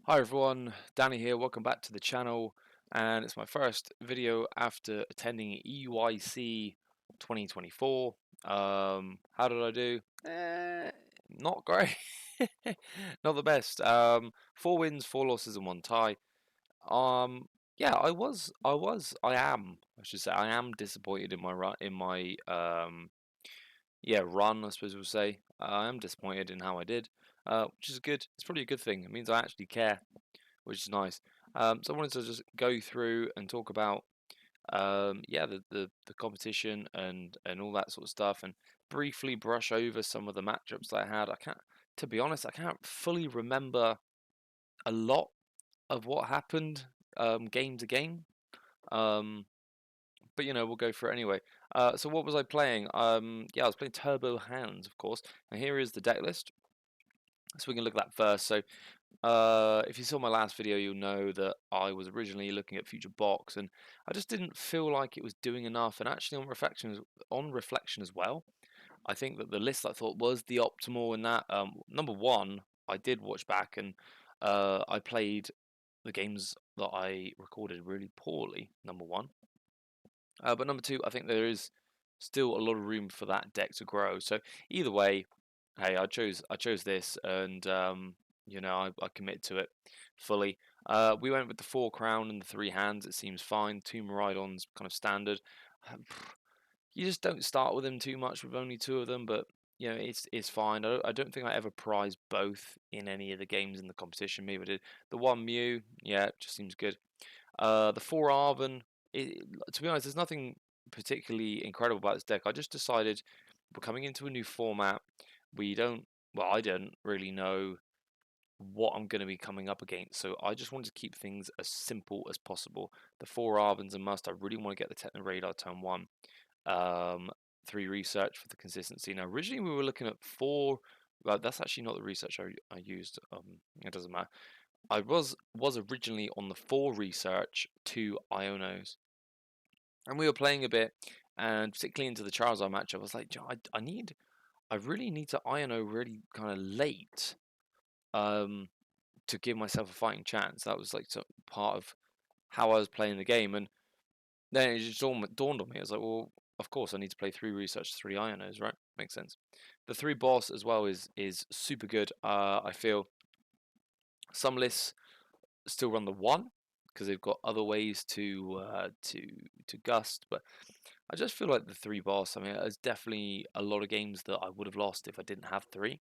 Hi everyone, Danny here, welcome back to the channel, and it's my first video after attending EUIC 2024. How did I do? Not great. Not the best. 4 wins, 4 losses and 1 tie. Yeah, I should say I am disappointed in my run, I suppose we'll say. I am disappointed in how I did, which is good. It's probably a good thing. It means I actually care, which is nice. So I wanted to just go through and talk about the competition and all that sort of stuff, and briefly brush over some of the matchups that I had. To be honest, I can't fully remember a lot of what happened game to game. But we'll go for it anyway. So what was I playing? Yeah, I was playing Turbo Hands, of course. And here is the deck list. So we can look at that first. So if you saw my last video, you'll know that I was originally looking at Future Box, and I just didn't feel like it was doing enough. And actually, on reflection as well, I think that the list I thought was the optimal in that. Number one, I did watch back, and I played the games that I recorded really poorly. Number one, but number two, I think there is still a lot of room for that deck to grow. So either way, hey, I chose this, and I committed to it fully. We went with the 4 crown and the 3 hands. It seems fine. 2 Miraidons kind of standard. You just don't start with them too much with only 2 of them, but it's fine. I don't think I ever prized both in any of the games in the competition. Maybe I did. The 1 Mew, yeah, it just seems good. The 4 Arven, to be honest, there's nothing particularly incredible about this deck. I just decided we're coming into a new format. We don't, well, I don't really know what I'm going to be coming up against, so I just wanted to keep things as simple as possible. The 4 Arven's a must. I really want to get the Techno Radar turn 1. 3 research for the consistency. Now, originally we were looking at 4. Well, that's actually not the research I used. It doesn't matter. I was originally on the 4 research, 2 Ionos, and we were playing a bit, and particularly into the Charizard matchup, I was like, I really need to Iono really kind of late, to give myself a fighting chance. That was like part of how I was playing the game, and then it just dawned on me. I was like, well, of course I need to play 3 research, 3 Ionos, right? Makes sense. The 3 boss as well is super good. I feel some lists still run the 1 because they've got other ways to gust, but I just feel like the 3 boss. I mean, there's definitely a lot of games that I would have lost if I didn't have 3,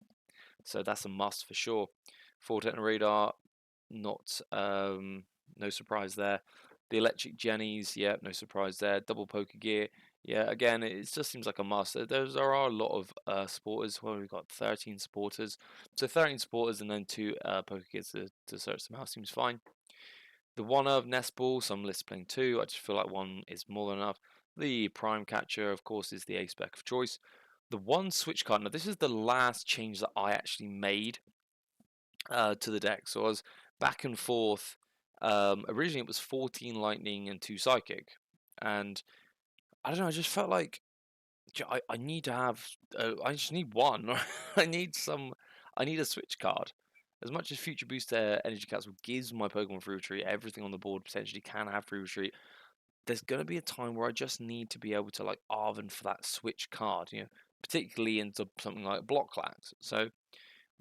so that's a must for sure. 4 Techno Radar, not no surprise there. The electric jennies, yeah, no surprise there. Double poker gear, yeah, again, it just seems like a must. There are a lot of supporters. Well, we've got 13 supporters, so 13 supporters and then 2 poker gears to search them out seems fine. The 1 of Nest Ball, some lists playing 2. I just feel like 1 is more than enough. The Prime Catcher, of course, is the ace spec of choice. The 1 switch card. Now, this is the last change that I actually made to the deck. So I was back and forth. Originally, it was 14 Lightning and 2 Psychic. And I don't know, I just felt like I need to have. I just need 1. I need a switch card. As much as Future Booster Energy Capsule gives my Pokemon free retreat, everything on the board potentially can have free retreat. There's going to be a time where I just need to be able to like Arven for that switch card, particularly into something like Block Lax. So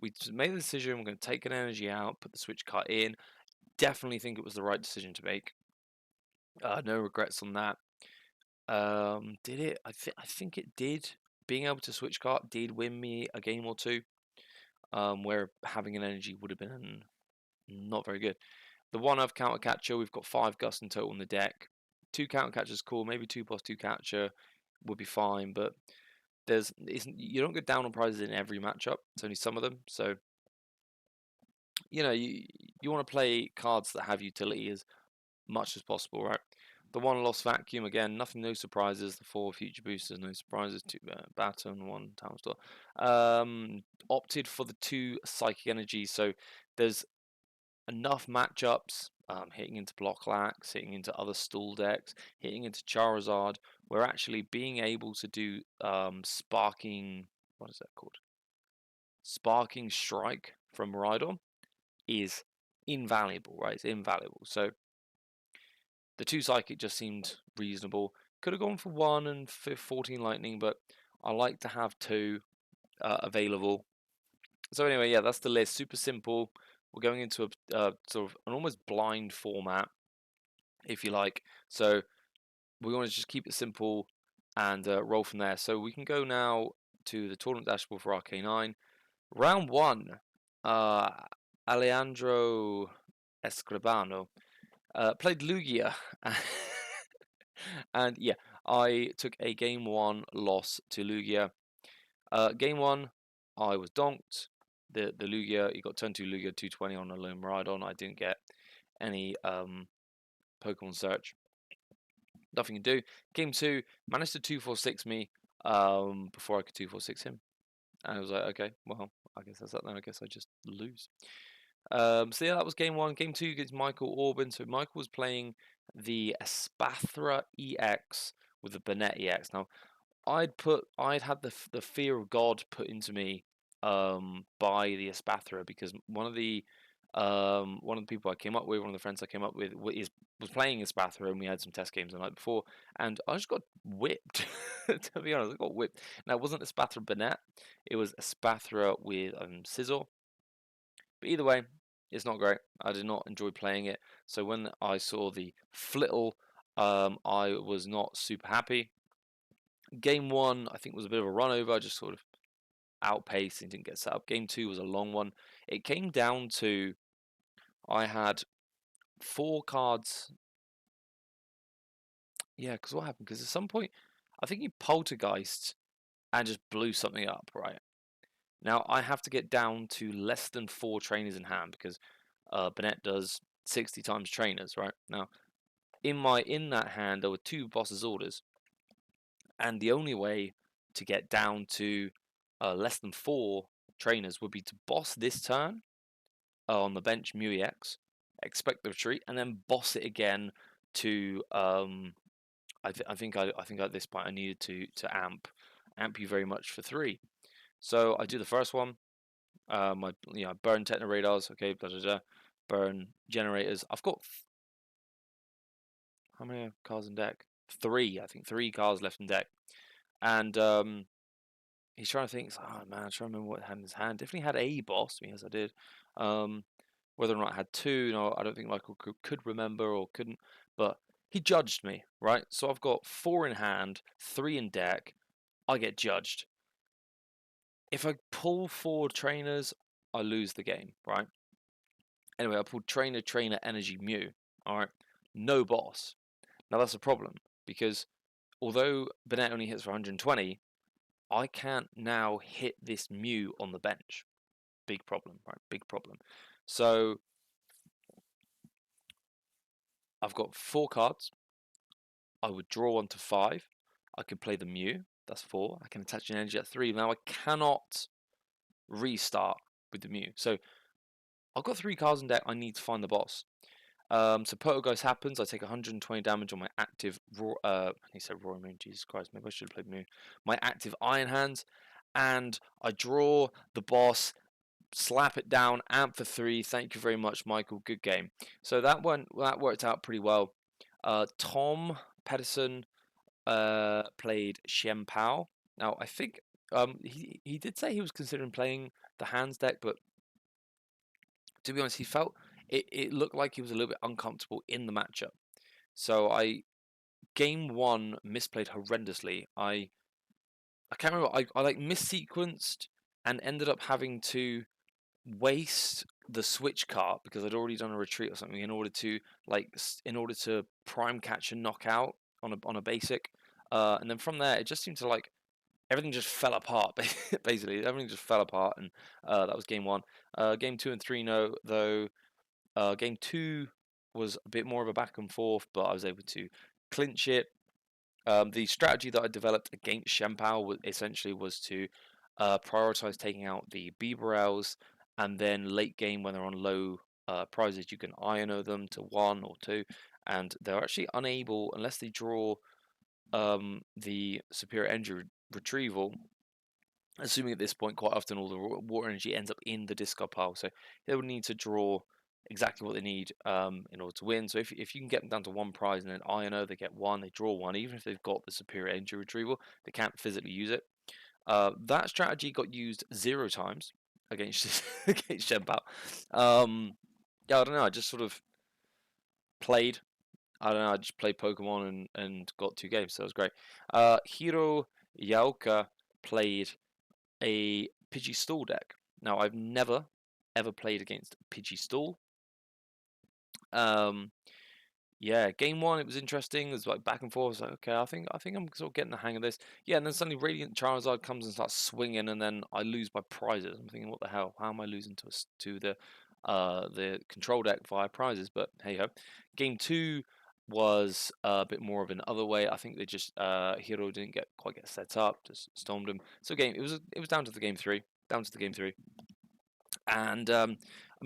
we made the decision. We're going to take an energy out, put the switch card in. Definitely think it was the right decision to make. No regrets on that. Did it? I think it did. Being able to switch card did win me a game or two. Where having an energy would have been not very good. The 1 of counter catcher, we've got 5 gust in total in the deck. 2 counter catchers cool, maybe 2 plus 2 catcher would be fine, but you don't get down on prizes in every matchup. It's only some of them, so you want to play cards that have utility as much as possible, right? The 1 lost vacuum again, nothing, no surprises. The 4 future boosters, no surprises. 2 baton, 1 town store. Opted for the 2 psychic energy, so there's enough matchups, hitting into Block Lax, hitting into other stall decks, hitting into Charizard. We're actually being able to do sparking. What is that called? Sparking Strike from Rhydon is invaluable, right? It's invaluable. So the 2 Psychic just seemed reasonable. Could have gone for 1 and 14 Lightning, but I like to have 2 available. So anyway, yeah, that's the list. Super simple. We're going into a sort of an almost blind format, if you like. So we want to just keep it simple and roll from there. So we can go now to the tournament dashboard for RK9. Round 1, uh, Alejandro Escribano played Lugia. And yeah, I took a game 1 loss to Lugia. Game 1, I was donked. The Lugia, he got turn 2 Lugia 220 on a Lone Miraidon. I didn't get any Pokemon search. Nothing to do. Game 2, managed to 246 me before I could 246 him. And I was like, okay, well, I guess that's that then. I guess I just lose. So yeah, that was game 1. Game 2 against Michael Orban. So Michael was playing the Espathra EX with the Bennett EX. Now, I'd had the fear of God put into me by the Espathra, because one of the people I came up with, one of the friends I came up with, was playing Espathra, and we had some test games the night before, and I just got whipped. To be honest, I got whipped. Now, it wasn't Espathra Bennett, it was Espathra with Scizor. But either way, it's not great. I did not enjoy playing it. So when I saw the Flittle, I was not super happy. Game 1, I think, was a bit of a run over. I just sort of outpaced and didn't get set up. Game 2 was a long one. It came down to, I had 4 cards. Yeah, because what happened? Because at some point, I think he poltergeist and just blew something up, right? Now, I have to get down to less than 4 trainers in hand, because Bennett does 60 times trainers, right? Now, in that hand, there were 2 boss's orders, and the only way to get down to less than 4 trainers would be to boss this turn on the bench Mew EX, expect the retreat, and then boss it again to I think at this point I needed to amp you very much for 3. So I do the first one. I burn Techno Radars. Okay, blah, blah, blah, burn generators. I've got how many cards in deck? 3, I think. 3 cards left in deck, and he's trying to think. Oh man, I'm trying to remember what had in his hand. Definitely had a boss. Yes, I did. Whether or not I had 2, no, I don't think Michael could remember or couldn't. But he judged me, right? So I've got 4 in hand, 3 in deck. I get judged. If I pull 4 trainers, I lose the game, right? Anyway, I pulled trainer, energy, Mew. All right, no boss. Now that's a problem, because although Bennett only hits for 120, I can't now hit this Mew on the bench. Big problem, right? Big problem. So I've got 4 cards. I would draw 1 to 5. I can play the Mew. That's 4. I can attach an energy at 3. Now I cannot restart with the Mew. So I've got 3 cards in deck. I need to find the boss. So Poltergeist happens. I take 120 damage on my active he said Roaring Moon. Jesus Christ, maybe I should have played Mew. My active Iron Hands, and I draw the boss, slap it down, amp for 3. Thank you very much, Michael. Good game. So that worked out pretty well. Tom Pedersen played Shen Pao. Now I think he did say he was considering playing the hands deck, but to be honest, he felt it looked like he was a little bit uncomfortable in the matchup. So game 1 misplayed horrendously. I can't remember. I like missequenced and ended up having to waste the switch card, because I'd already done a retreat or something, in order to prime catch and knock out on a basic, and then from there it just seemed to everything just fell apart. Basically, everything just fell apart, and that was game 1. Game 2 and 3, no, though. Game 2 was a bit more of a back and forth, but I was able to clinch it. The strategy that I developed against Shen Pao essentially was to prioritize taking out the Bibarels, and then late game, when they're on low prizes, you can Iono them to 1 or 2, and they're actually unable, unless they draw the Superior Energy Retrieval. Assuming at this point, quite often all the water energy ends up in the discard pile, so they would need to draw exactly what they need in order to win. So if you can get them down to one prize and then Iono, they get one, they draw one, even if they've got the superior energy retrieval, they can't physically use it. That strategy got used 0 times against against Shenpao. Yeah, I don't know. I just sort of played. I don't know. I just played Pokemon and got 2 games, so it was great. Hiro Yaoka played a Pidgeystall deck. Now I've never ever played against Pidgeystall. Yeah, game 1 it was interesting. It was like back and forth. I was like, okay, I think I'm sort of getting the hang of this. Yeah, and then suddenly Radiant Charizard comes and starts swinging, and then I lose by prizes. I'm thinking, what the hell? How am I losing to the control deck via prizes? But hey ho. Game 2 was a bit more of an other way. I think they just Hero didn't quite get set up, just stormed him. So it was down to the game 3, and I mean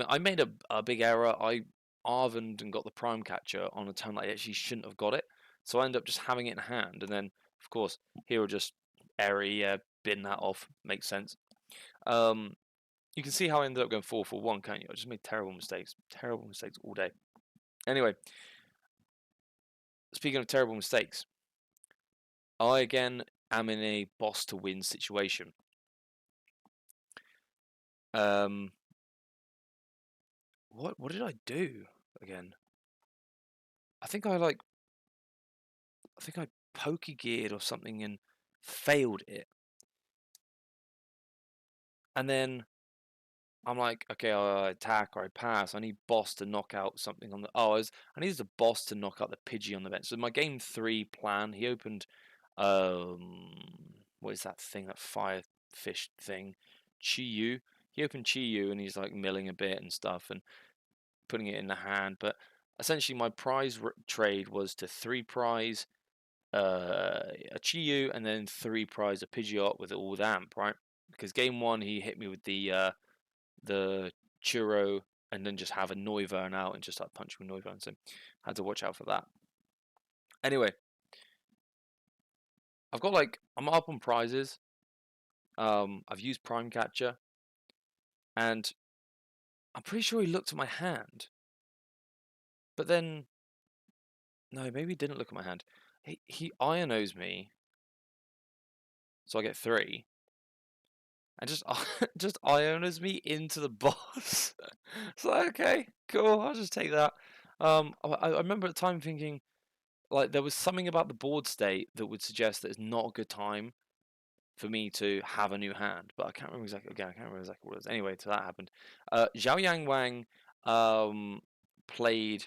I made a big error. I Arvin and got the Prime Catcher on a turn that I actually shouldn't have got it, so I ended up just having it in hand, and then of course Hero just airy bin that off. Makes sense. Um, you can see how I ended up going 4-for-1, can't you? I just made terrible mistakes all day. Anyway, speaking of terrible mistakes, I again am in a boss to win situation. Um, what did I do again? I think I like I think I Pokegeared or something and failed it. And then I'm like, okay, I attack or I pass. I need boss to knock out something on the. I needed the boss to knock out the Pidgey on the bench. So my game 3 plan, he opened, what is that thing? That fire fish thing, Chi-Yu. He opened Chi-Yu and he's like milling a bit and stuff and putting it in the hand. But essentially, my prize trade was to 3 prize a Chi-Yu and then 3 prize a Pidgeot with all with Amp, right? Because game 1 he hit me with the Churro and then just have a Noivern out and just start punching with Noivern, so had to watch out for that. Anyway, I'm up on prizes. I've used Prime Catcher, and I'm pretty sure he looked at my hand, but then no, maybe he didn't look at my hand. He Ionos me, so I get 3. And just just Ionas me into the boss. It's like, okay, cool, I'll just take that. I remember at the time thinking, like, there was something about the board state that would suggest that it's not a good time for me to have a new hand, but I can't remember exactly. Again, I can't remember exactly what it was. Anyway, so that happened. Zhao Yang Wang played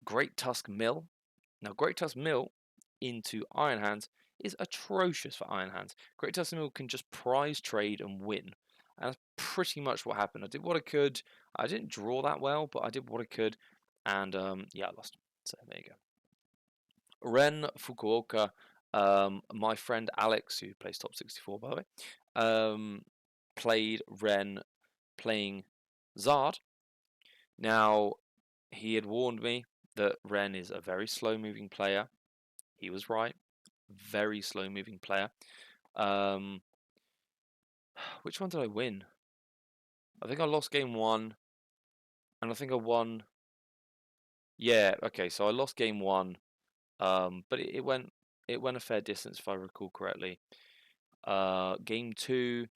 Great Tusk Mill. Now, Great Tusk Mill into Iron Hands is atrocious for Iron Hands. Great Tusk Mill can just prize trade and win. And that's pretty much what happened. I did what I could. I didn't draw that well, but I did what I could. And yeah, I lost. So there you go. Ren Fukuoka, my friend Alex, who plays Top 64 by the way, played Ren playing Zard. Now, he had warned me that Ren is a very slow moving player. He was right. Very slow moving player. Which one did I win? I think I lost game 1, and I think I won. Yeah, okay, so I lost game 1, but it went a fair distance if I recall correctly. Game 2,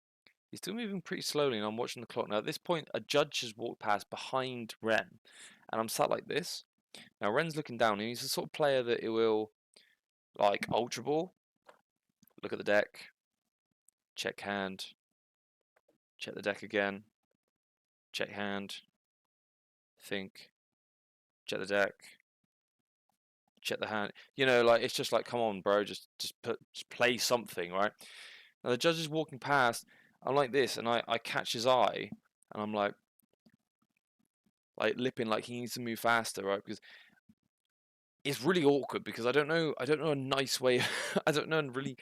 he's still moving pretty slowly, and I'm watching the clock now. At this point, a judge has walked past behind Ren, and I'm sat like this. Now Ren's looking down, and he's the sort of player that it will like Ultra Ball, look at the deck, check hand, check the deck again, check hand, think, check the deck, check the hand. You know, like it's just like, come on, bro, just play something, right? Now the judge is walking past. I'm like this, and I catch his eye, and I'm like lipping, like he needs to move faster, right? Because it's really awkward because I don't know a nice way. I don't know really.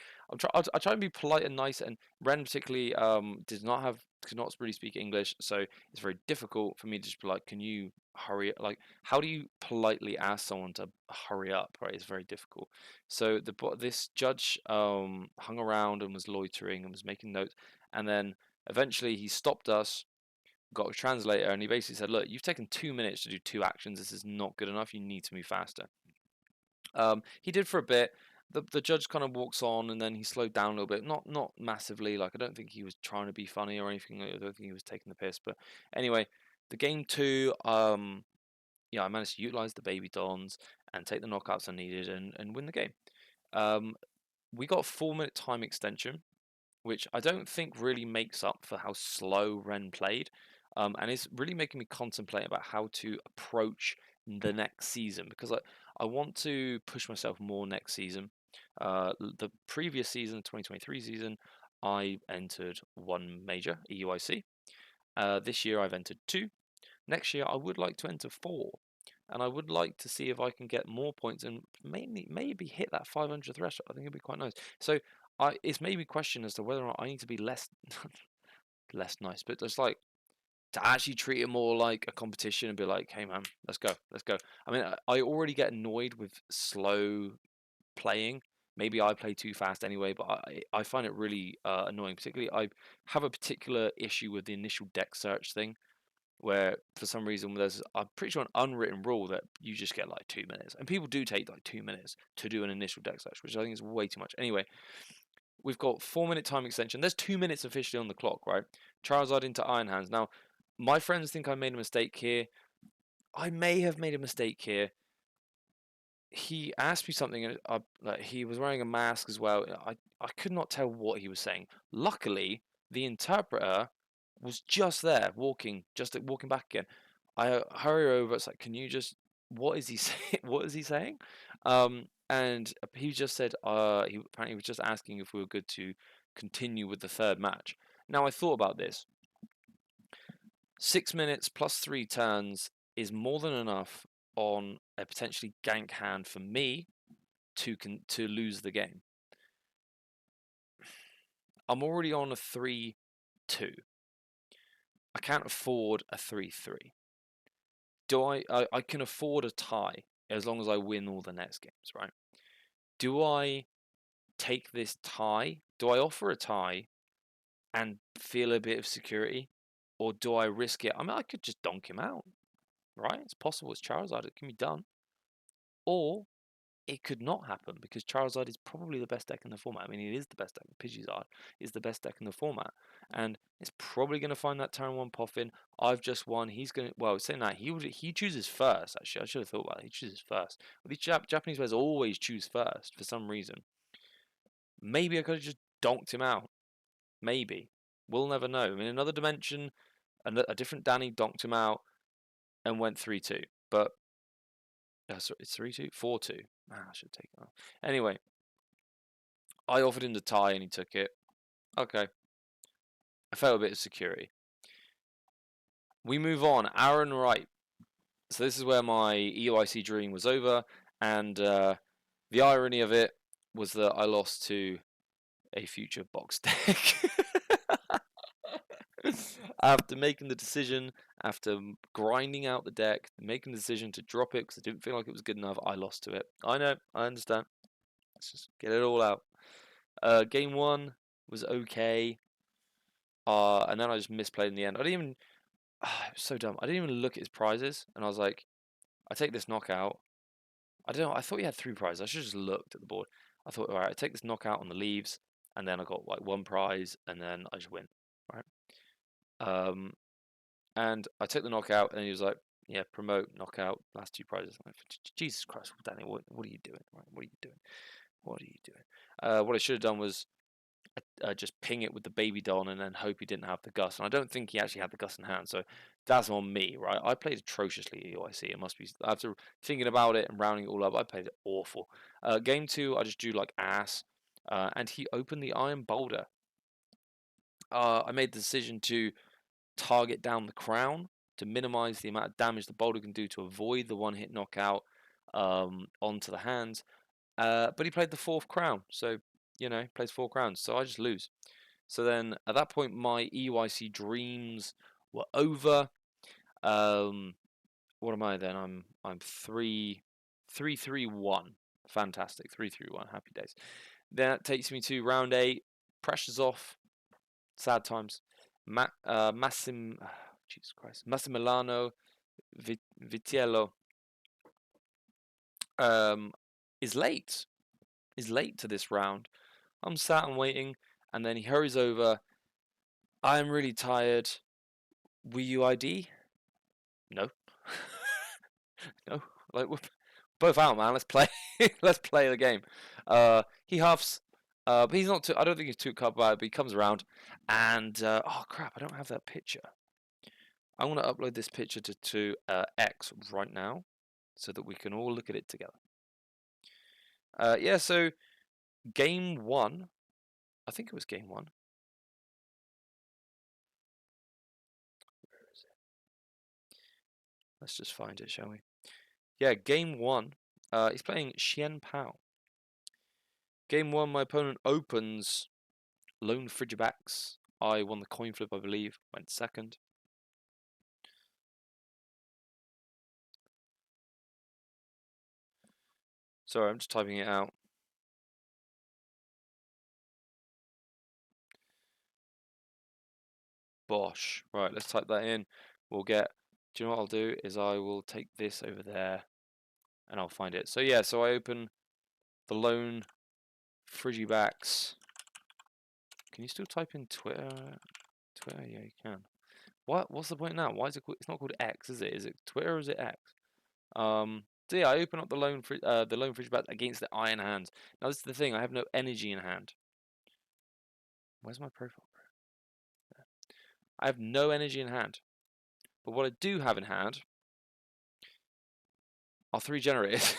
I try and be polite and nice, and Ren particularly could not really speak English, so it's very difficult for me to just be like, can you hurry? Like, how do you politely ask someone to hurry up? Right, it's very difficult. So this judge hung around and was loitering and was making notes, and then eventually he stopped us. got a translator, and he basically said, look, you've taken 2 minutes to do 2 actions. This is not good enough. You need to move faster. He did for a bit. The judge kind of walks on, and then he slowed down a little bit. Not massively. Like, I don't think he was trying to be funny or anything. I don't think he was taking the piss. But anyway, the game 2, yeah, I managed to utilize the baby dons and take the knockouts I needed and win the game. We got a 4-minute time extension, which I don't think really makes up for how slow Ren played. And it's really making me contemplate about how to approach the next season, because I want to push myself more next season. The previous season, 2023 season, I entered 1 major, EUIC. This year I've entered 2. Next year I would like to enter 4. And I would like to see if I can get more points and maybe hit that 500 threshold. I think it'd be quite nice. So it's made me question as to whether or not I need to be less nice, but just like to actually treat it more like a competition and be like, hey man, let's go. I mean, I already get annoyed with slow playing. Maybe I play too fast anyway, but I find it really annoying. Particularly, I have a particular issue with the initial deck search thing, where for some reason there's, I'm pretty sure, an unwritten rule that you just get like 2 minutes, and people do take like 2 minutes to do an initial deck search, which I think is way too much. Anyway, we've got 4-minute time extension. There's 2 minutes officially on the clock, right? Charizard into Iron Hands. Now, my friends think I made a mistake here. I may have made a mistake here. He asked me something, and like, he was wearing a mask as well. I could not tell what he was saying. Luckily, the interpreter was just there, walking back again. I hurry over. It's like, can you just? What is he saying? What is he saying? And he just said, he apparently was just asking if we were good to continue with the 3rd match. Now I thought about this. 6 minutes plus 3 turns is more than enough on a potentially gank hand for me to lose the game. I'm already on a 3-2. I can't afford a 3-3. I can afford a tie as long as I win all the next games, right? Do I take this tie? Do I offer a tie and feel a bit of security? Or do I risk it? I mean, I could just donk him out, right? It's possible. It's Charizard. It can be done. Or it could not happen, because Charizard is probably the best deck in the format. I mean, it is the best deck. Pidgeysard is the best deck in the format, and it's probably going to find that turn 1 Poffin. I've just won. He's going to, well, saying that, he chooses first. Actually, I should have thought about it. He chooses first. Well, these Japanese players always choose first for some reason. Maybe I could have just donked him out. Maybe. We'll never know. I mean, another dimension, a different Danny donked him out and went 3-2. But sorry, it's 3-2, 4-2. I should take that. Anyway, I offered him the tie and he took it. Okay. I felt a bit of security. We move on. Aaron Wright. So this is where my EUIC dream was over, and the irony of it was that I lost to a future box deck. After making the decision, after grinding out the deck, making the decision to drop it because I didn't feel like it was good enough, I lost to it. I know, I understand. Let's just get it all out. Game 1 was okay. And then I just misplayed in the end. I didn't even... it was so dumb. I didn't even look at his prizes, and I was like, I take this knockout. I don't know, I thought he had 3 prizes. I should have just looked at the board. I thought, alright, I take this knockout on the leaves, and then I got like 1 prize, and then I just win. Right? And I took the knockout, and he was like, yeah, promote, knockout, last 2 prizes. I'm like, Jesus Christ, Danny, what are you doing? Right? What are you doing? What are you doing? What I should have done was just ping it with the baby Don and then hope he didn't have the Gus. And I don't think he actually had the Gus in hand, so that's on me, right? I played atrociously at EUIC. It must be, after thinking about it and rounding it all up, I played it awful. Game 2, I just drew like ass, and he opened the Iron Boulder. I made the decision to target down the crown to minimize the amount of damage the boulder can do to avoid the 1-hit knockout onto the hands. But he played the 4th crown, so he plays 4 crowns, so I just lose. So then at that point my EUIC dreams were over. What am I then? I'm 3-3-1. Fantastic. 3-3-1. Happy days. That takes me to round 8. Pressure's off. Sad times. Jesus Christ. Massimiliano Vitiello is late. Is late to this round. I'm sat and waiting, and then he hurries over. I'm really tired. Will you ID? No. No. Like, we're both out, man. Let's play. Let's play the game. He huffs. But he's not too. I don't think he's too cut by it, but he comes around. And, oh crap, I don't have that picture. I want to upload this picture to X right now so that we can all look at it together. Yeah, so game 1. I think it was game 1. Where is it? Let's just find it, shall we? Yeah, game 1. He's playing Xian Pao. Game 1, my opponent opens lone Frigibacks. I won the coin flip, I believe. Went second. Sorry, I'm just typing it out. Bosh. Right, let's type that in. We'll get... Do you know what I'll do? Is I will take this over there and I'll find it. So yeah, so I open the lone Frigibacks. Can you still type in Twitter? Twitter? Yeah, you can. What's the point now? Why is it called, it's not called X, is it? Is it Twitter or is it X? So yeah, I open up the lone Frigibacks against the iron hands. Now this is the thing, I have no energy in hand. Where's my profile? There. I have no energy in hand. But what I do have in hand are 3 generators.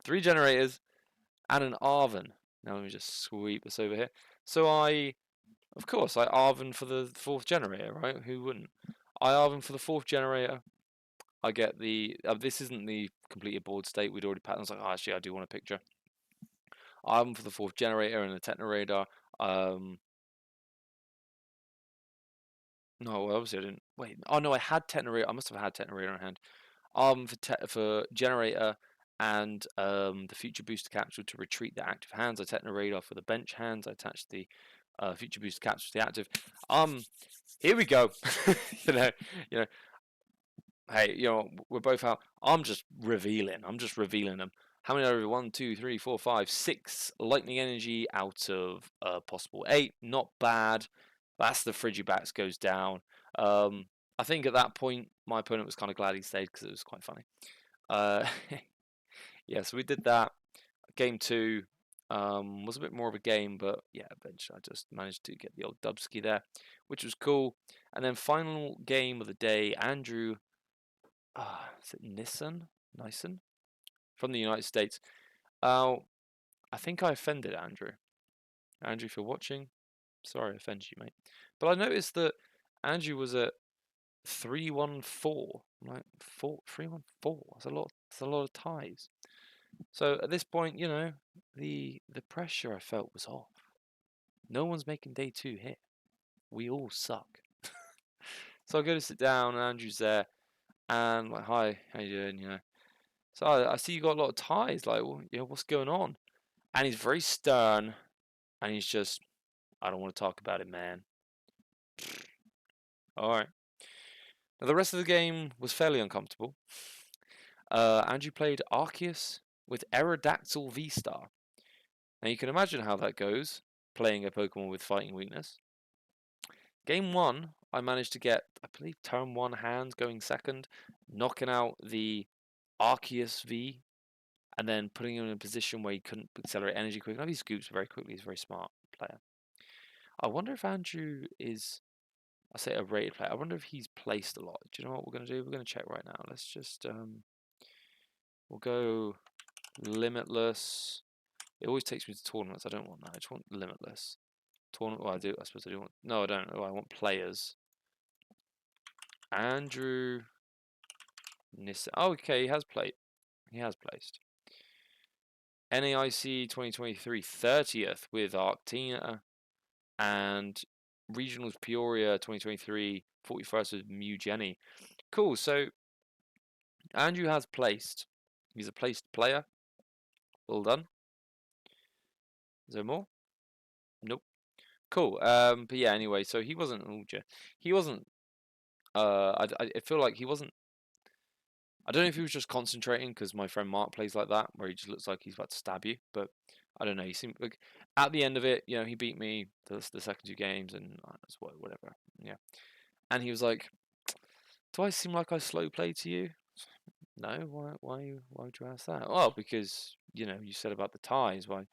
3 generators and an Arven. Now let me just sweep this over here. So of course, I Arven for the 4th generator, right? Who wouldn't? I Arven for the 4th generator. I get the... this isn't the completed board state. We'd already patterned. I was like, oh, actually, I do want a picture. Arven for the 4th generator and the Techno Radar. No, well, obviously I didn't. Wait, oh no, I had Techno Radar. I must have had Techno Radar in hand. For generator and the future booster capsule to retreat the active hands. I Techno Radar for the bench hands. I attached the future booster capsule to the active. Here we go. you know. Hey, we're both out. I'm just revealing them. How many are there? 1, 2, 3, 4, 5, 6 lightning energy out of possible 8. Not bad. That's the Frigibacks goes down. I think at that point my opponent was kind of glad he stayed because it was quite funny. Yeah, so we did that. Game 2 was a bit more of a game, but yeah, eventually I just managed to get the old Dubsky there, which was cool. And then final game of the day, Andrew. Is it Nissen? From the United States. I think I offended Andrew. Andrew, if you're watching, sorry I offended you, mate. But I noticed that Andrew was at 314. Like 314. That's a lot. That's a lot of ties. So at this point, the pressure I felt was off. No one's making day 2 here. We all suck. So I go to sit down, and Andrew's there, and like, hi, how you doing? So I see you got a lot of ties. Like, well, what's going on? And he's very stern, and he's just, I don't want to talk about it, man. All right. Now the rest of the game was fairly uncomfortable. Andrew played Arceus with Aerodactyl V-Star. Now you can imagine how that goes, playing a Pokemon with fighting weakness. Game 1, I managed to get, I believe, turn 1 hands going second, knocking out the Arceus V, and then putting him in a position where he couldn't accelerate energy quick enough. He scoops very quickly. He's a very smart player. I wonder if Andrew is, I say a rated player. I wonder if he's placed a lot. Do you know what we're going to do? We're going to check right now. Let's just, we'll go limitless. It always takes me to tournaments. I don't want that. I just want limitless. Tournament, well, I suppose I do want, no, I don't. Oh, I want players. Andrew Nissen. Oh, okay, he has played. He has placed. NAIC 2023 30th with Arctina, and Regionals Peoria 2023 41st with Mew Jenny. Cool, so Andrew has placed. He's a placed player. Well done. Is there more? Nope. Cool. But yeah, anyway, so he wasn't. He wasn't. I feel like he wasn't. I don't know if he was just concentrating because my friend Mark plays like that, where he just looks like he's about to stab you. But I don't know. He seemed like at the end of it, he beat me the second 2 games, and that's whatever. Yeah. And he was like, "Do I seem like I slow play to you?" No. Why would you ask that? Well, because you said about the ties. Why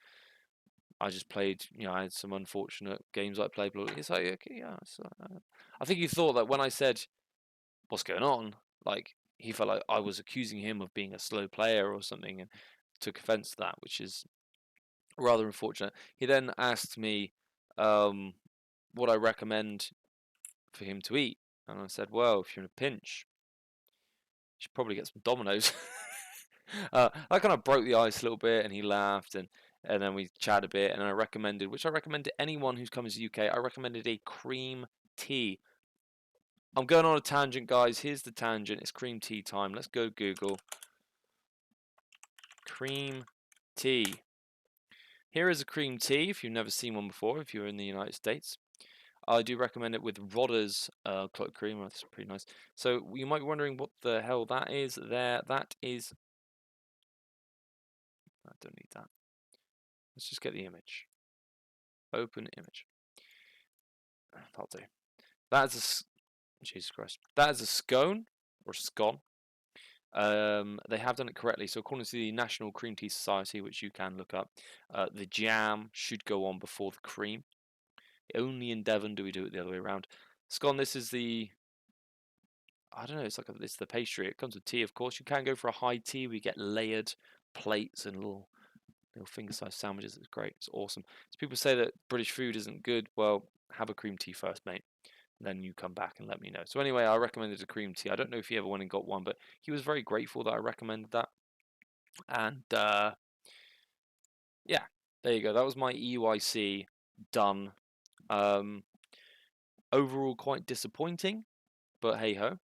I just played. I had some unfortunate games I played. But it's like, okay, yeah. So, I think he thought that when I said what's going on, like he felt like I was accusing him of being a slow player or something, and took offence to that, which is rather unfortunate. He then asked me what I recommend for him to eat, and I said, well, if you're in a pinch, you should probably get some Dominoes. I kind of broke the ice a little bit, and he laughed, and then we chatted a bit, and I recommended to anyone who's coming to the UK, I recommended a cream tea. I'm going on a tangent, guys. Here's the tangent. It's cream tea time. Let's go Google cream tea. Here is a cream tea, if you've never seen one before, if you're in the United States. I do recommend it with Rodder's clotted cream. That's pretty nice. So you might be wondering what the hell that is there. That is... I don't need that. Let's just get the image. Open image. That'll do. That is a... Jesus Christ. That is a scone, or scone. They have done it correctly. So according to the National Cream Tea Society, which you can look up, the jam should go on before the cream. Only in Devon do we do it the other way around. Scone, this is the... I don't know, it's the pastry. It comes with tea, of course. You can go for a high tea. We get layered plates and little finger-sized sandwiches. It's great. It's awesome. So people say that British food isn't good. Well, have a cream tea first, mate. Then you come back and let me know. So anyway, I recommended a cream tea. I don't know if he ever went and got one, but he was very grateful that I recommended that. And yeah, there you go. That was my EUIC done. Overall, quite disappointing, but hey ho.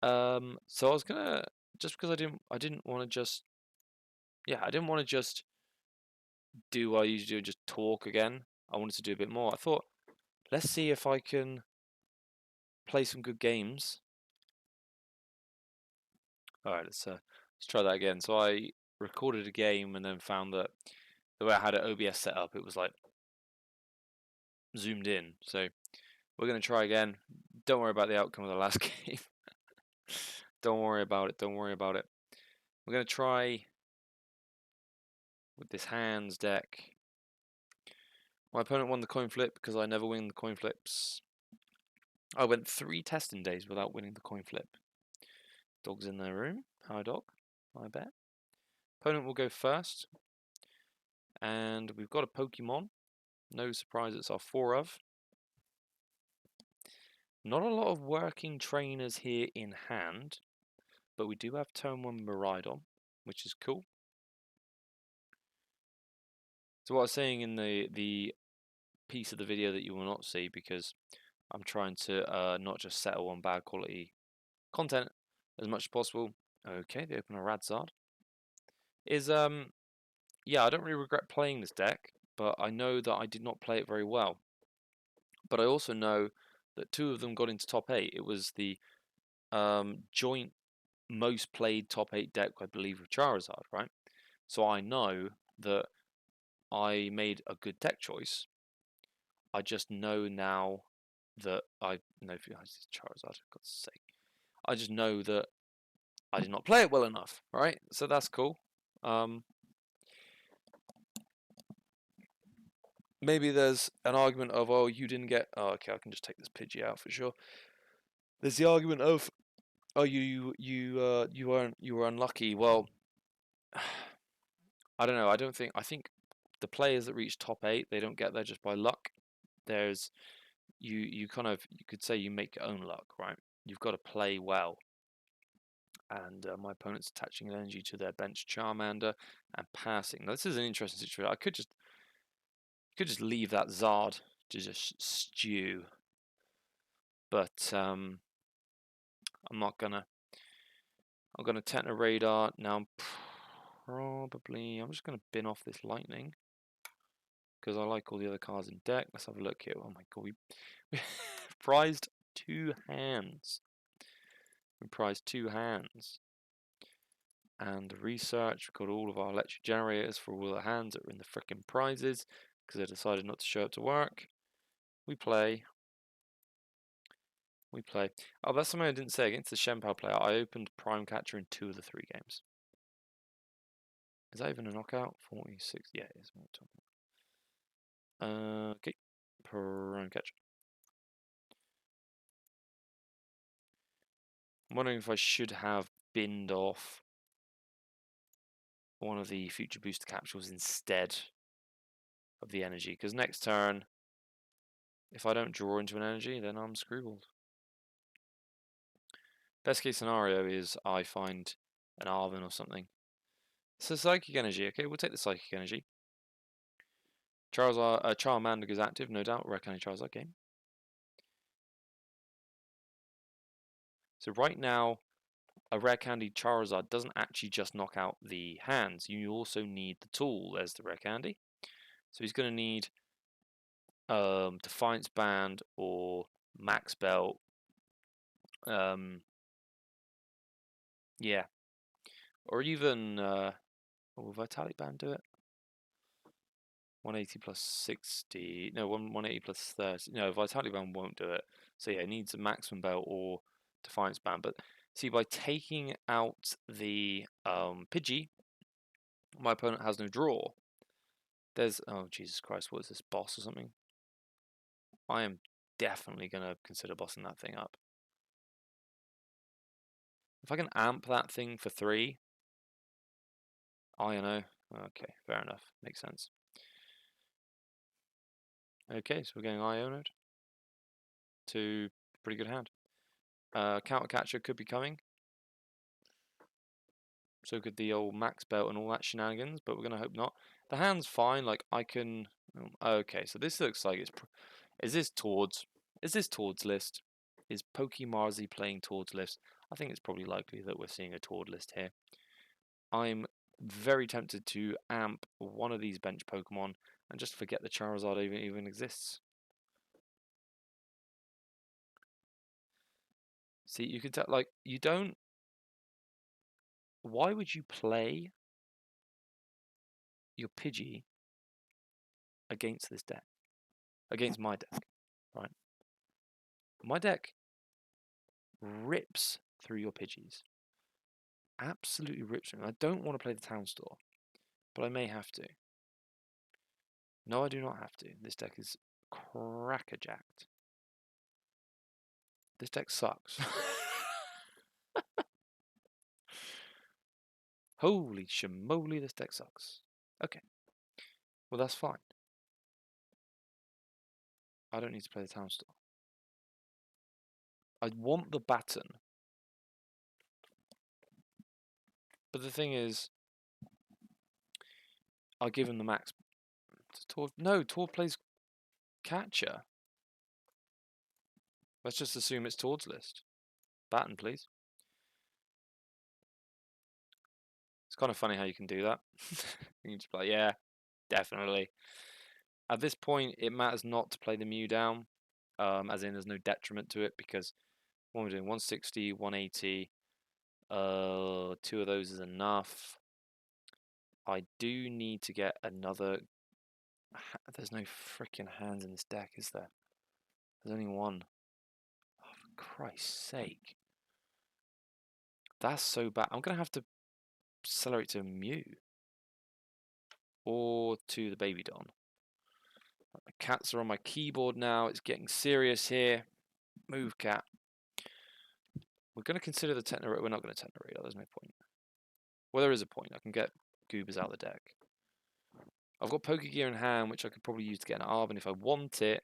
So I was gonna, just because I didn't want to just, I didn't want to just do what I usually do and just talk again. I wanted to do a bit more. I thought, let's see if I can play some good games. All right, let's try that again. So I recorded a game and then found that the way I had an OBS set up, it was like zoomed in. So we're gonna try again. Don't worry about the outcome of the last game. Don't worry about it. Don't worry about it. We're gonna try with this hands deck. My opponent won the coin flip because I never win the coin flips. I went 3 testing days without winning the coin flip. Dog's in their room. Hi, dog. I bet. Opponent will go first. And we've got a Pokemon. No surprise, it's our 4 of. Not a lot of working trainers here in hand, but we do have turn 1 Miraidon, which is cool. So what I was saying in the piece of the video that you will not see, because I'm trying to not just settle on bad quality content as much as possible. Okay, they open a Radzard. Is yeah, I don't really regret playing this deck, but I know that I did not play it very well. But I also know that 2 of them got into top 8. It was the joint most played top 8 deck, I believe, with Charizard, right? So I know that I made a good deck choice. I just know now that I know if you guys Charizard, for God's sake. I just know that I did not play it well enough, right? So that's cool. Maybe there's an argument of, oh, you didn't get... Oh, okay, I can just take this Pidgey out for sure. There's the argument of, oh, you were unlucky. Well, I don't know. I think the players that reach top 8, they don't get there just by luck. There's you could say you make your own luck, right? You've got to play well. And my opponent's attaching an energy to their bench Charmander and passing. Now, this is an interesting situation. I could just leave that Zard to just stew, but I'm not gonna. I'm gonna Techno Radar now. I'm just gonna bin off this lightning because I like all the other cards in deck. Let's have a look here. Oh my god, we prized 2 hands. We prized 2 hands. And research, we've got all of our electric generators for all the hands that were in the frickin' prizes because they decided not to show up to work. We play. We play. Oh, that's something I didn't say. Against the Shenpao player, I opened Prime Catcher in 2 of the 3 games. Is that even a knockout? 46. Yeah, it is. Okay. Prime Catcher. I'm wondering if I should have binned off one of the future booster capsules instead of the energy, because next turn, if I don't draw into an energy, then I'm screwed. Best case scenario is I find an Arvin or something. So Psychic Energy, okay, we'll take the Psychic Energy. Charmander is active, no doubt. Rare Candy Charizard game. So right now, a Rare Candy Charizard doesn't actually just knock out the hands. You also need the tool. There's the Rare Candy. So he's going to need Defiance Band or Max Belt. Yeah. Or even, will Vitality Band do it? 180 plus 60. No, 180 plus 30. No, Vitality Band won't do it. So yeah, it needs a Maximum Belt or Defiance Band. But see, by taking out the Pidgey, my opponent has no draw. There's, oh Jesus Christ, what is this, boss or something? I am definitely going to consider bossing that thing up. If I can amp that thing for 3, I know. Okay, fair enough. Makes sense. Okay, so we're getting Ionode to pretty good hand. Counter Catcher could be coming. So could the old Max Belt and all that shenanigans, but we're going to hope not. The hand's fine, like I can... Okay, so this looks like it's... Is this Toads? Is this Toads list? Is Pokemarzi playing Toads list? I think it's probably likely that we're seeing a Toad list here. I'm very tempted to amp one of these bench Pokemon and just forget the Charizard even exists. See, you can tell, like, you don't... Why would you play your Pidgey against this deck? Against my deck, right? My deck rips through your Pidgeys. Absolutely rips through them. I don't want to play the Town Store, but I may have to. No, I do not have to. This deck is crackerjacked. This deck sucks. Holy shimoly, this deck sucks. Okay. Well, that's fine. I don't need to play the Town Store. I want the Baton. But the thing is, I'll give him the max. No, Tor plays Catcher. Let's just assume it's Toad's list. Baton, please. It's kind of funny how you can do that. You can just play, yeah, definitely. At this point, it matters not to play the Mew down, as in there's no detriment to it, because what we're doing, 160, 180, 2 of those is enough. I do need to get another... There's no freaking hands in this deck, is there? There's only one. Oh, for Christ's sake. That's so bad. I'm going to have to accelerate to a Mew. Or to the Baby Don. The cats are on my keyboard now. It's getting serious here. Move, cat. We're going to consider the Techno... We're not going to Techno Radar. There's no point. Well, there is a point. I can get Goobers out of the deck. I've got Pokegear in hand, which I could probably use to get an Arvin if I want it.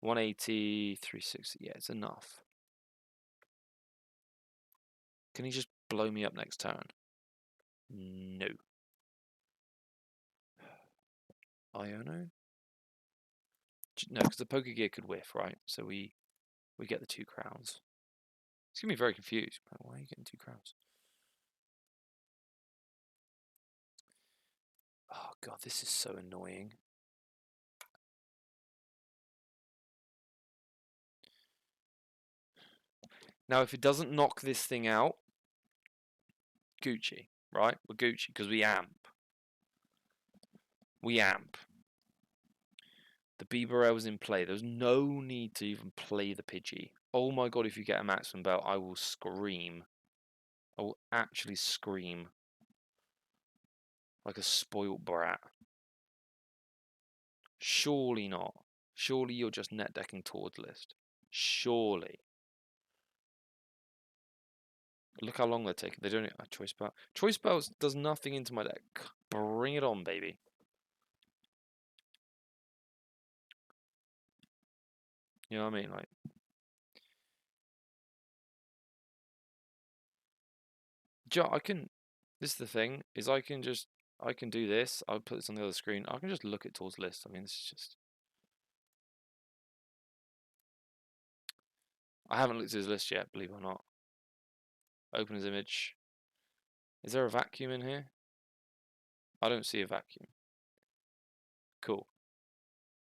180, 360. Yeah, it's enough. Can he just blow me up next turn? No. Iono? No, because the Pokegear could whiff, right? So we get the 2 crowns. It's going to be very confused. Why are you getting 2 crowns? Oh, God, this is so annoying. Now, if it doesn't knock this thing out, Gucci, right? We're Gucci because we amp. We amp. The Bibarel's in play. There's no need to even play the Pidgey. Oh my god, if you get a maximum belt, I will scream. I will actually scream. Like a spoilt brat. Surely not. Surely you're just net decking towards list. Surely. Look how long they're taking. They don't have choice belt. Choice belts does nothing into my deck. Bring it on, baby. You know what I mean? Like, I can. This is the thing. Is I can do this. I'll put this on the other screen. I can just look it towards list. I mean, this is just. I haven't looked at his list yet, believe it or not. Open his image. Is there a vacuum in here? I don't see a vacuum. Cool.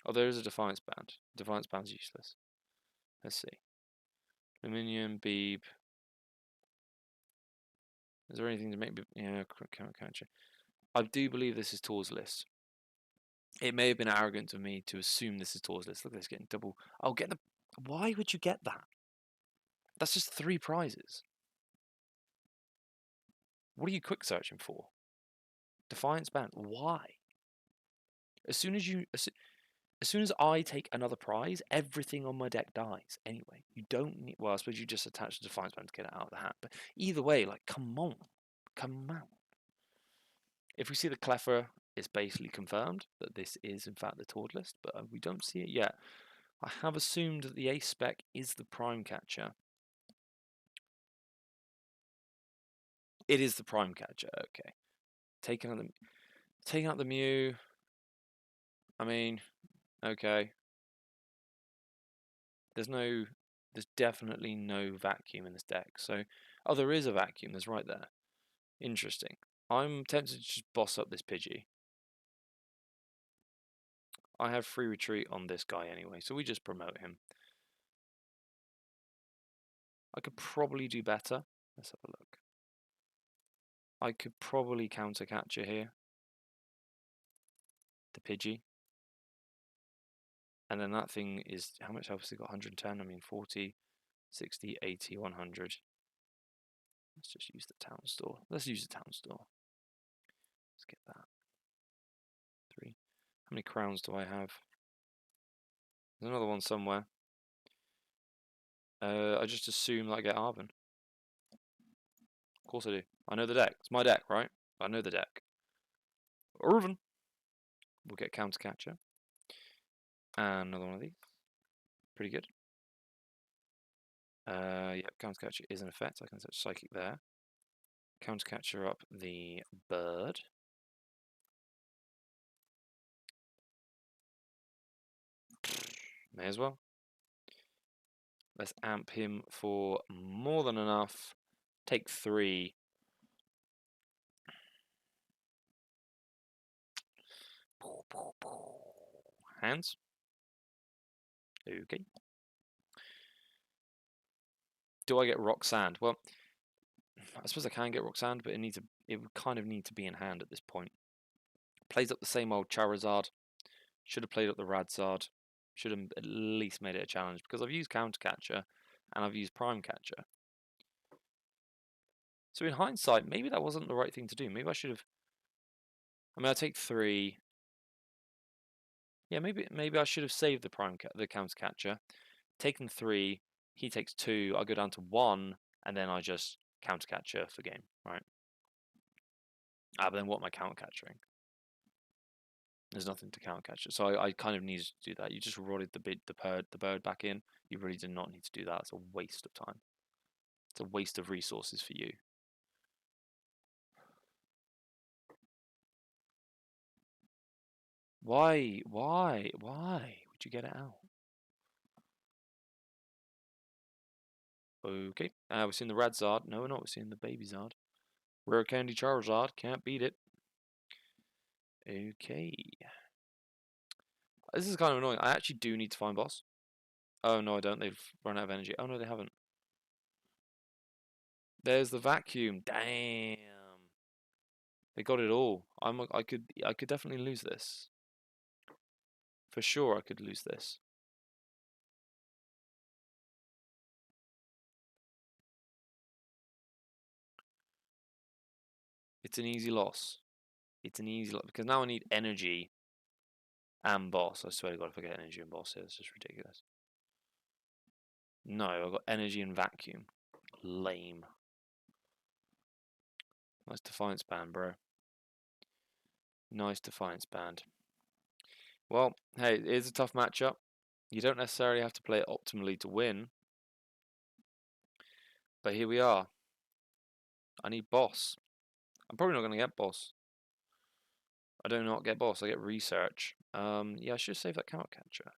Oh, there is a Defiance Band. Defiance Band's useless. Let's see. Aluminium, Beeb. Is there anything to make... Yeah, catcher. I do believe this is Tor's list. It may have been arrogant of me to assume this is Tor's list. Look at this, getting double... I'll get the... Why would you get that? That's just 3 prizes. What are you quick searching for? Defiance Band. Why? As soon as I take another prize, everything on my deck dies. Anyway, you don't need... Well, I suppose you just attach the Defiance Band to get it out of the hat. But either way, like, come on. Come on. If we see the Cleffer, it's basically confirmed that this is, in fact, the Tord list. But we don't see it yet. I have assumed that the Ace spec is the Prime Catcher. It is the Prime Catcher. Okay. Taking out the Mew. I mean, okay. There's definitely no vacuum in this deck. So, oh, there is a vacuum. There's right there. Interesting. I'm tempted to just boss up this Pidgey. I have free retreat on this guy anyway, so we just promote him. I could probably do better. Let's have a look. I could probably counter catcher here. The Pidgey. And then that thing is, how much health has it got? 110, I mean 40, 60, 80, 100. Let's just use the town store. Let's use the town store. Let's get that. 3. How many crowns do I have? There's another one somewhere. I just assume that I get Arven. Of course I do. I know the deck. It's my deck, right? I know the deck. Arven. We'll get counter catcher. And another one of these. Pretty good. Yeah, counter catcher is in effect. I can set psychic there. Counter catcher up the bird. May as well. Let's amp him for more than enough. Take 3. Hands. Okay. Do I get Rock Sand? Well, I suppose I can get Rock Sand, but it would kind of need to be in hand at this point. Plays up the same old Charizard. Should have played up the Radzard. Should have at least made it a challenge because I've used Counter Catcher and I've used Prime Catcher. So in hindsight, maybe that wasn't the right thing to do. Maybe I should have. I mean, I take 3. Yeah, maybe I should have saved the Counter Catcher, taken 3. He takes 2. I go down to 1, and then I just Counter Catcher for game, right? But then what am I counter catching? There's nothing to counter catch. So I kind of needed to do that. You just rotted the bird back in. You really did not need to do that. It's a waste of time. It's a waste of resources for you. Why would you get it out? Okay. We're seeing the Radzard. No, we're not. We're seeing the Baby Zard. Rare Candy Charizard. Can't beat it. Okay. This is kind of annoying. I actually do need to find boss. Oh, no, I don't. They've run out of energy. Oh, no, they haven't. There's the vacuum. Damn. They got it all. I could definitely lose this. For sure I could lose this. It's an easy loss. It's an easy loss because now I need energy and boss. I swear to God, if I get energy and boss here, it's just ridiculous. No, I've got energy and vacuum. Lame. Nice defiance band, bro. Nice defiance band. Well, hey, it is a tough matchup. You don't necessarily have to play it optimally to win. But here we are. I need boss. I'm probably not going to get boss. I do not get boss. I get research. Yeah, I should save that counter catcher.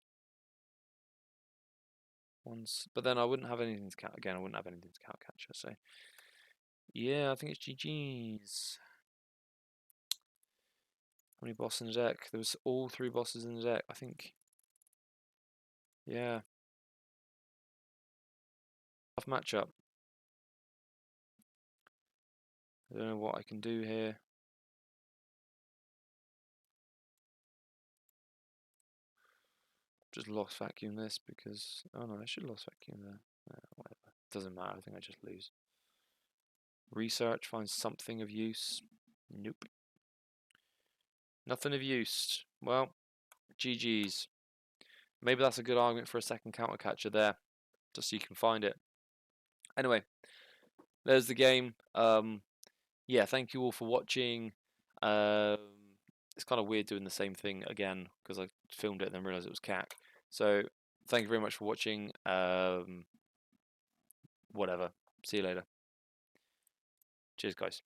But then I wouldn't have anything to count again. I wouldn't have anything to counter catcher. So yeah, I think it's GG's. How many bosses in the deck? There was all 3 bosses in the deck, I think. Yeah. Tough matchup. I don't know what I can do here. Just lost vacuum this because... Oh no, I should have lost vacuum there. Whatever. Doesn't matter, I think I just lose. Research, find something of use. Nope. Nothing of use. Well, GG's. Maybe that's a good argument for a second counter catcher there. Just so you can find it. Anyway, there's the game. Yeah, thank you all for watching. It's kind of weird doing the same thing again because I filmed it and then realized it was CAC. So thank you very much for watching. Whatever. See you later. Cheers, guys.